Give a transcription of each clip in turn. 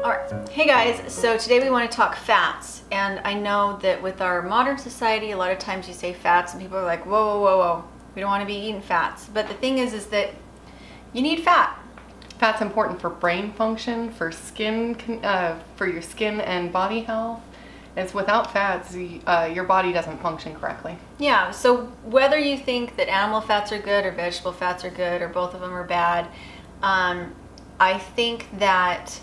All right, hey guys, so today we want to talk fats, and I know that with our modern society, a lot of times you say fats and people are like, whoa, whoa, whoa, whoa, we don't want to be eating fats. But the thing is that you need fat. Fat's important for brain function, for skin, for your skin and body health. It's without fats, your body doesn't function correctly. Yeah, so whether you think that animal fats are good or vegetable fats are good or both of them are bad, I think that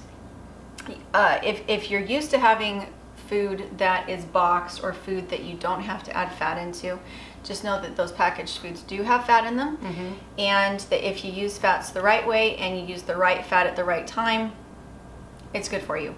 if you're used to having food that is boxed or food that you don't have to add fat into, just know that those packaged foods do have fat in them, and that if you use fats the right way and you use the right fat at the right time, it's good for you.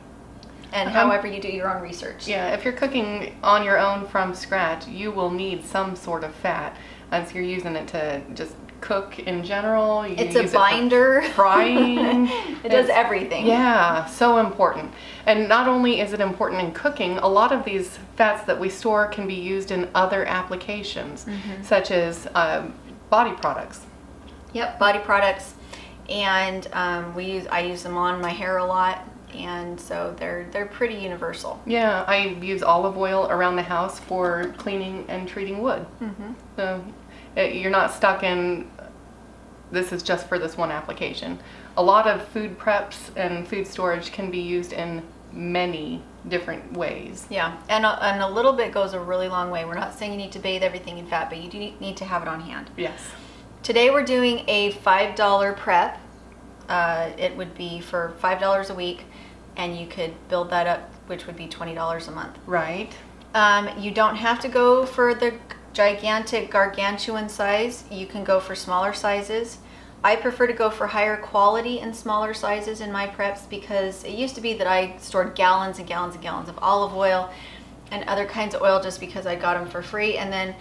And however you do your own research. Yeah, if you're cooking on your own from scratch, you will need some sort of fat as you're using it to just cook in general. It's a binder. Frying. It does everything. Yeah, so important. And not only is it important in cooking, a lot of these fats that we store can be used in other applications, such as body products. Yep, body products. And I use them on my hair a lot. And so they're pretty universal. Yeah, I use olive oil around the house for cleaning and treating wood. So you're not stuck in, this is just for this one application. A lot of food preps and food storage can be used in many different ways. Yeah, and a little bit goes a really long way. We're not saying you need to bathe everything in fat, but you do need to have it on hand. Yes. Today we're doing a $5 prep. It would be for $5 a week, and you could build that up, which would be $20 a month. Right. You don't have to go for the gigantic gargantuan size. You can go for smaller sizes. I prefer to go for higher quality and smaller sizes in my preps, because it used to be that I stored gallons and gallons and gallons of olive oil and other kinds of oil just because I got them for free. And then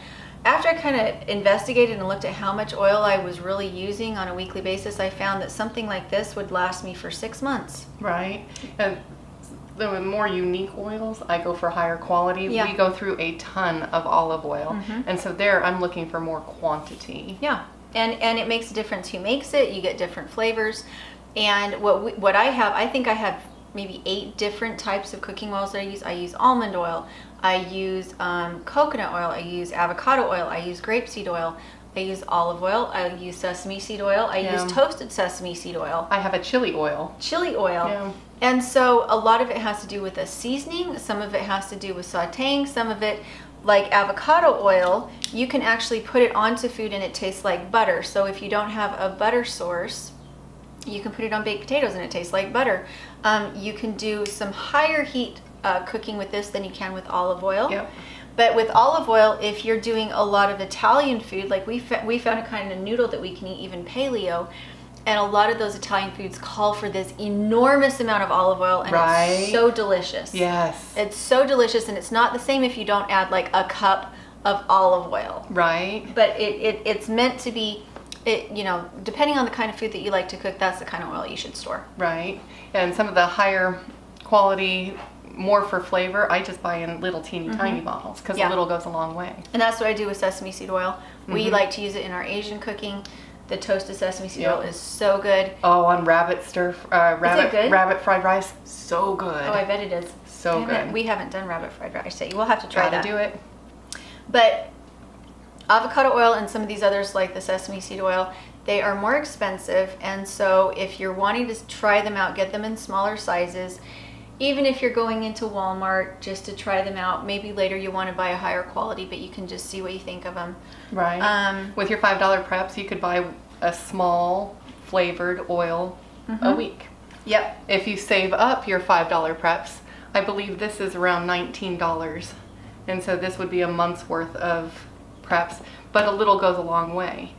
after I kind of investigated and looked at how much oil I was really using on a weekly basis, I found that something like this would last me for 6 months. Right. And the more unique oils, I go for higher quality. Yeah. We go through a ton of olive oil. And so there I'm looking for more quantity. Yeah. And it makes a difference who makes it. You get different flavors. And what I have, I think I have maybe 8 different types of cooking oils that I use. I use almond oil. I use coconut oil. I use avocado oil. I use grapeseed oil. I use olive oil. I use sesame seed oil. I use toasted sesame seed oil. I have a chili oil. Chili oil. Yeah. And so a lot of it has to do with the seasoning. Some of it has to do with sauteing. Some of it, like avocado oil, you can actually put it onto food and it tastes like butter. So if you don't have a butter source, you can put it on baked potatoes and it tastes like butter. You can do some higher heat cooking with this than you can with olive oil. Yep. But with olive oil, if you're doing a lot of Italian food, like we found a kind of noodle that we can eat, even paleo, and a lot of those Italian foods call for this enormous amount of olive oil, and it's so delicious. Yes. It's so delicious, and it's not the same if you don't add like a cup of olive oil. Right. But it's meant to be, depending on the kind of food that you like to cook, that's the kind of oil you should store. Right. And some of the higher quality, more for flavor, I just buy in little teeny tiny bottles, because a little goes a long way. And that's what I do with sesame seed oil. We like to use it in our Asian cooking. The toasted sesame seed oil is so good. Oh, on rabbit fried rice, so good. Oh, I bet it is. So good. We haven't done rabbit fried rice yet. We'll have to try that. Gotta do it. But avocado oil and some of these others, like the sesame seed oil, they are more expensive. And so if you're wanting to try them out, get them in smaller sizes. Even if you're going into Walmart just to try them out, maybe later you want to buy a higher quality, but you can just see what you think of them. Right. With your $5 preps, you could buy a small flavored oil a week. Yep. If you save up your $5 preps, I believe this is around $19. And so this would be a month's worth of preps, but a little goes a long way.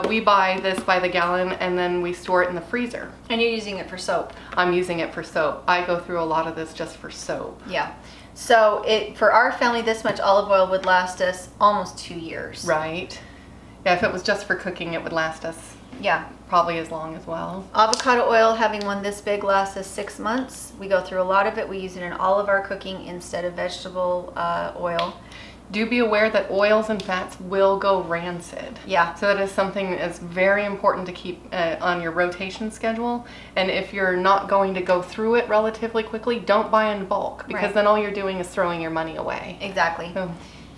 We buy this by the gallon, and then we store it in the freezer. And you're using it for soap. I'm using it for soap. I go through a lot of this just for soap. Yeah. So for our family, this much olive oil would last us almost 2 years. Right. Yeah, if it was just for cooking, it would last us probably as long as well. Avocado oil, having one this big, lasts us 6 months. We go through a lot of it. We use it in all of our cooking instead of vegetable oil. do be aware that oils and fats will go rancid. Yeah. So that is something that's very important to keep on your rotation schedule. And if you're not going to go through it relatively quickly, don't buy in bulk, because Right. then all you're doing is throwing your money away. Exactly. So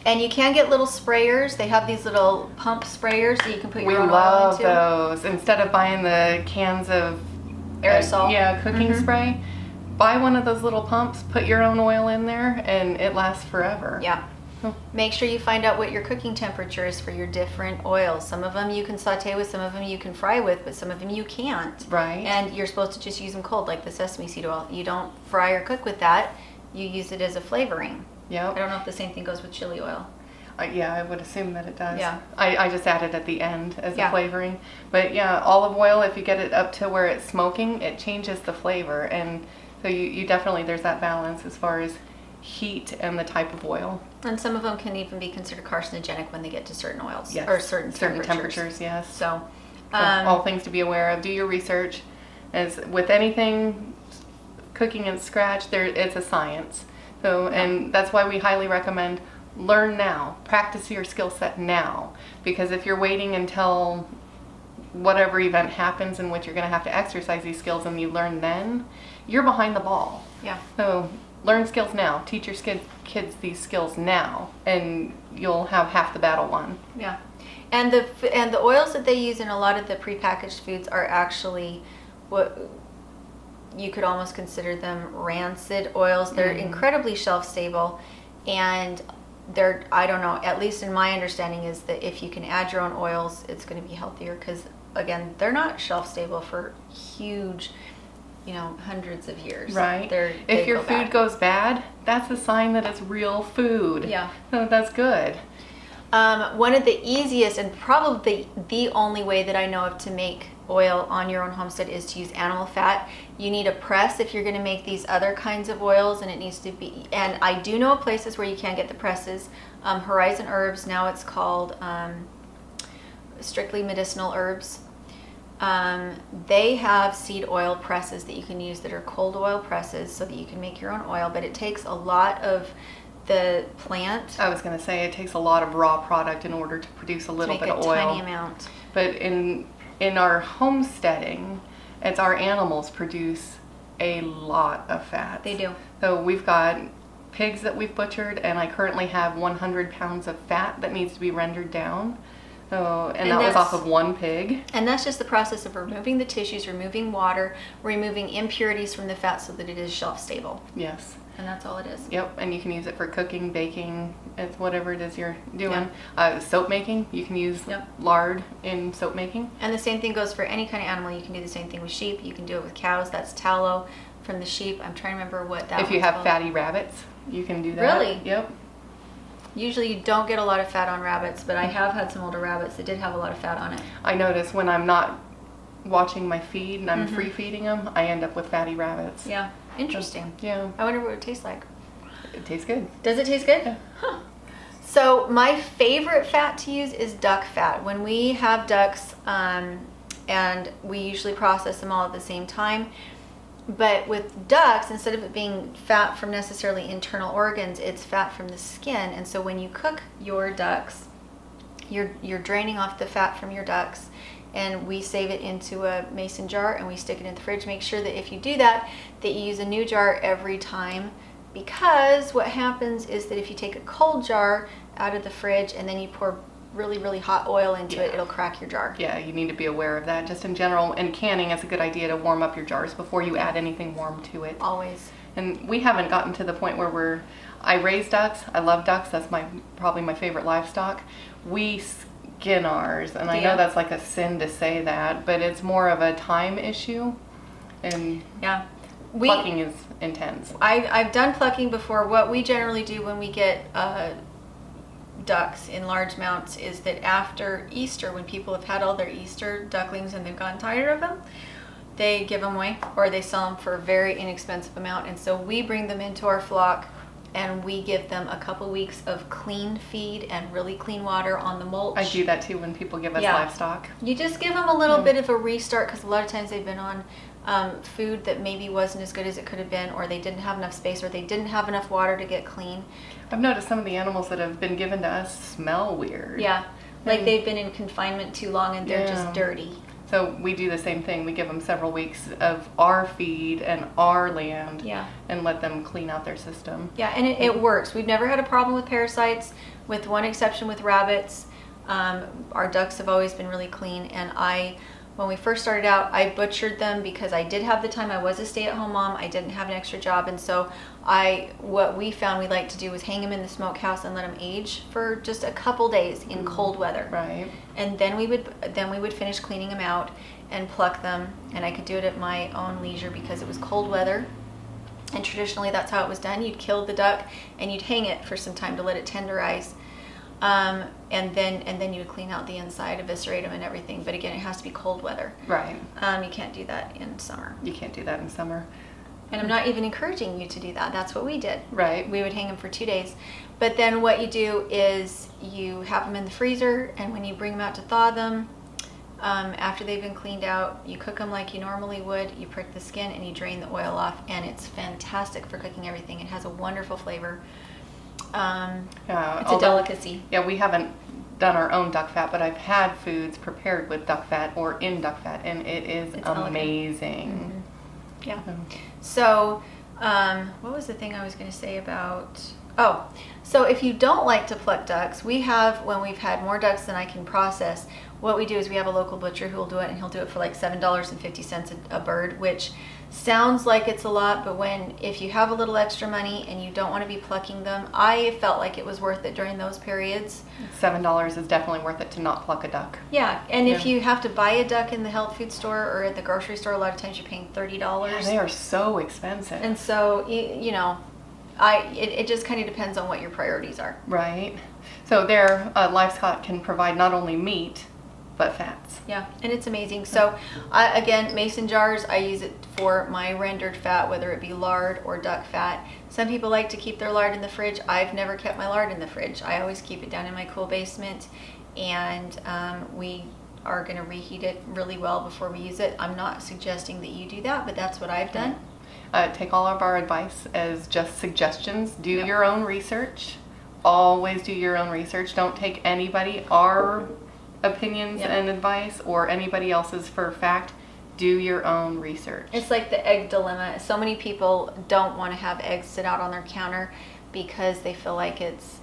And you can get little sprayers. They have these little pump sprayers that you can put we your own oil love into. those. Instead of buying the cans of Aerosol. cooking spray, buy one of those little pumps, put your own oil in there, and it lasts forever. Yeah. Oh. Make sure you find out what your cooking temperature is for your different oils. Some of them you can saute with, some of them you can fry with, but some of them you can't. Right. And you're supposed to just use them cold, like the sesame seed oil. You don't fry or cook with that. You use it as a flavoring. Yep. I don't know if the same thing goes with chili oil. Yeah, I would assume that it does. Yeah. I just add it at the end as Yeah. a flavoring. But yeah, olive oil, if you get it up to where it's smoking, it changes the flavor. And so you definitely, there's that balance as far as heat and the type of oil. And some of them can even be considered carcinogenic when they get to certain oils. Yes. Or certain temperatures, yes. So, So all things to be aware of. Do your research. As with anything cooking and scratch, it's a science. So, and that's why we highly recommend learn now. Practice your skill set now. Because if you're waiting until whatever event happens in which you're going to have to exercise these skills and you learn then, you're behind the ball. yeah. So learn skills now. Teach your kids these skills now, and you'll have half the battle won. Yeah, and the oils that they use in a lot of the prepackaged foods are actually what you could almost consider them rancid oils. They're incredibly shelf stable, and they're, I don't know, at least in my understanding is that if you can add your own oils, it's going to be healthier, because again, they're not shelf stable for huge, hundreds of years. Right. They If your go food bad. goes bad, that's a sign that it's real food. Yeah. So that's good. One of the easiest and probably the only way that I know of to make oil on your own homestead is to use animal fat. You need a press if you're going to make these other kinds of oils, and it needs to be, and I do know places where you can get the presses. Horizon Herbs, now it's called Strictly Medicinal Herbs. They have seed oil presses that you can use that are cold oil presses so that you can make your own oil, but it takes a lot of the plant I was going to say it takes a lot of raw product in order to produce a to little make bit a of oil. tiny amount. But in our homesteading, it's our animals produce a lot of fat. They do. So we've got pigs that we've butchered, and I currently have 100 pounds of fat that needs to be rendered down. So, and that was off of one pig. And that's just the process of removing the tissues, removing water, removing impurities from the fat so that it is shelf stable. Yes. And that's all it is. Yep, and you can use it for cooking, baking, it's whatever it is you're doing. Yeah. Soap making, you can use lard in soap making. And the same thing goes for any kind of animal. You can do the same thing with sheep. You can do it with cows. That's tallow from the sheep. I'm trying to remember what that If you one's have called. fatty rabbits, you can do that. Really? Yep. Usually you don't get a lot of fat on rabbits, but I have had some older rabbits that did have a lot of fat on it. I notice when I'm not watching my feed and I'm free feeding them, I end up with fatty rabbits. Yeah. Interesting. Yeah. I wonder what it tastes like. It tastes good. Does it taste good? Yeah. Huh. So my favorite fat to use is duck fat. When we have ducks, and we usually process them all at the same time, but with ducks, instead of it being fat from necessarily internal organs, it's fat from the skin. And so when you cook your ducks, you're draining off the fat from your ducks, and we save it into a mason jar and we stick it in the fridge. Make sure that if you do that, that you use a new jar every time, because what happens is that if you take a cold jar out of the fridge and then you pour really, really hot oil into it, it'll crack your jar. Yeah, you need to be aware of that. Just in general, and canning, it's a good idea to warm up your jars before you add anything warm to it. Always. And we haven't gotten to the point where I raise ducks. I love ducks. That's probably my favorite livestock. We skin ours, and I know that's like a sin to say that, but it's more of a time issue. And yeah. Plucking is intense. I've done plucking before. What we generally do when we get ducks in large amounts is that after Easter, when people have had all their Easter ducklings and they've gotten tired of them, they give them away or they sell them for a very inexpensive amount. And so we bring them into our flock and we give them a couple weeks of clean feed and really clean water on the mulch. I do that too when people give us livestock. You just give them a little bit of a restart, because a lot of times they've been on food that maybe wasn't as good as it could have been, or they didn't have enough space, or they didn't have enough water to get clean. I've noticed some of the animals that have been given to us smell weird. Yeah, like they've been in confinement too long and they're just dirty. So we do the same thing. We give them several weeks of our feed and our land, and let them clean out their system. Yeah, and it works. We've never had a problem with parasites, with one exception with rabbits. Our ducks have always been really clean, and when we first started out, I butchered them because I did have the time. I was a stay-at-home mom. I didn't have an extra job, and so what we found we like to do was hang them in the smokehouse and let them age for just a couple days in cold weather. Right. And then we would finish cleaning them out and pluck them, and I could do it at my own leisure because it was cold weather. And traditionally, that's how it was done. You'd kill the duck and you'd hang it for some time to let it tenderize. And then you would clean out the inside, eviscerate them and everything. But again, it has to be cold weather. Right. You can't do that in summer. You can't do that in summer. And I'm not even encouraging you to do that. That's what we did. Right. We would hang them for 2 days. But then what you do is you have them in the freezer, and when you bring them out to thaw them, after they've been cleaned out, you cook them like you normally would. You prick the skin and you drain the oil off, and it's fantastic for cooking everything. It has a wonderful flavor. It's a delicacy. Yeah, we haven't done our own duck fat, but I've had foods prepared with duck fat or in duck fat, and it's amazing. Mm-hmm. Yeah. So, what was the thing I was going to say about... Oh, so if you don't like to pluck ducks, when we've had more ducks than I can process, what we do is we have a local butcher who will do it, and he'll do it for like $7.50 a bird, which sounds like it's a lot, but if you have a little extra money and you don't want to be plucking them, I felt like it was worth it during those periods. $7 is definitely worth it to not pluck a duck. Yeah, and if you have to buy a duck in the health food store or at the grocery store, a lot of times you're paying $30. Yeah, they are so expensive. And so, it just kind of depends on what your priorities are. Right. So their livestock can provide not only meat, but fats. Yeah, and it's amazing. So again, mason jars, I use it for my rendered fat, whether it be lard or duck fat. Some people like to keep their lard in the fridge. I've never kept my lard in the fridge. I always keep it down in my cool basement, and we are going to reheat it really well before we use it. I'm not suggesting that you do that, but that's what I've done. Take all of our advice as just suggestions. Do your own research. Always do your own research. Don't take our opinions and advice or anybody else's for fact. Do your own research. It's like the egg dilemma. So many people don't want to have eggs sit out on their counter because they feel like it's,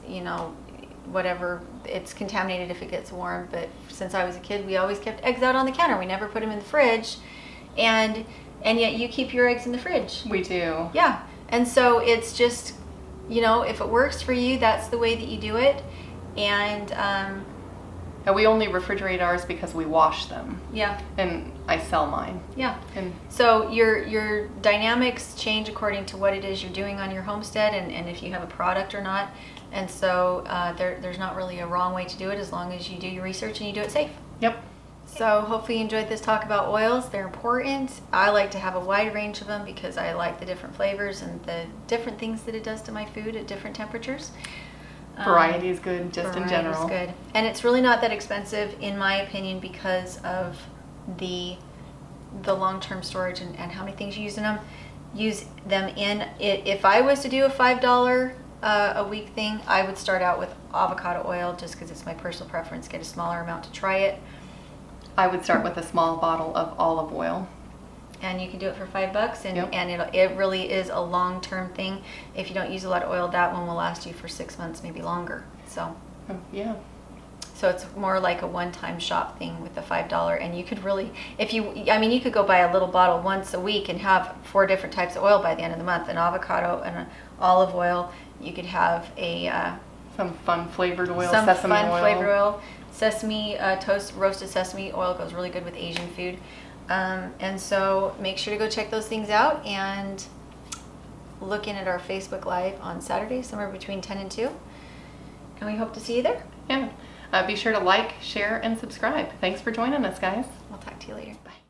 whatever, it's contaminated if it gets warm. But since I was a kid, we always kept eggs out on the counter. We never put them in the fridge. And yet you keep your eggs in the fridge. We do. Yeah. And so it's just, if it works for you, that's the way that you do it. And we only refrigerate ours because we wash them. Yeah. And I sell mine. Yeah. And so your dynamics change according to what it is you're doing on your homestead and if you have a product or not. And so there's not really a wrong way to do it as long as you do your research and you do it safe. Yep. So hopefully you enjoyed this talk about oils. They're important. I like to have a wide range of them because I like the different flavors and the different things that it does to my food at different temperatures. Variety is good, just in general. Variety is good. And it's really not that expensive, in my opinion, because of the long-term storage and how many things you use them in. If I was to do a $5 a week thing, I would start out with avocado oil just because it's my personal preference. Get a smaller amount to try it. I would start with a small bottle of olive oil. And you can do it for $5, and it really is a long-term thing. If you don't use a lot of oil, that one will last you for 6 months, maybe longer. So so it's more like a one-time shop thing with the $5. And you could really, you could go buy a little bottle once a week and have 4 different types of oil by the end of the month: an avocado and an olive oil. You could have some fun flavored oil, flavored oil. Sesame roasted sesame oil goes really good with Asian food. And so make sure to go check those things out and look in at our Facebook Live on Saturday, somewhere between 10 and 2. And we hope to see you there. Yeah. Be sure to like, share, and subscribe. Thanks for joining us, guys. We'll talk to you later. Bye.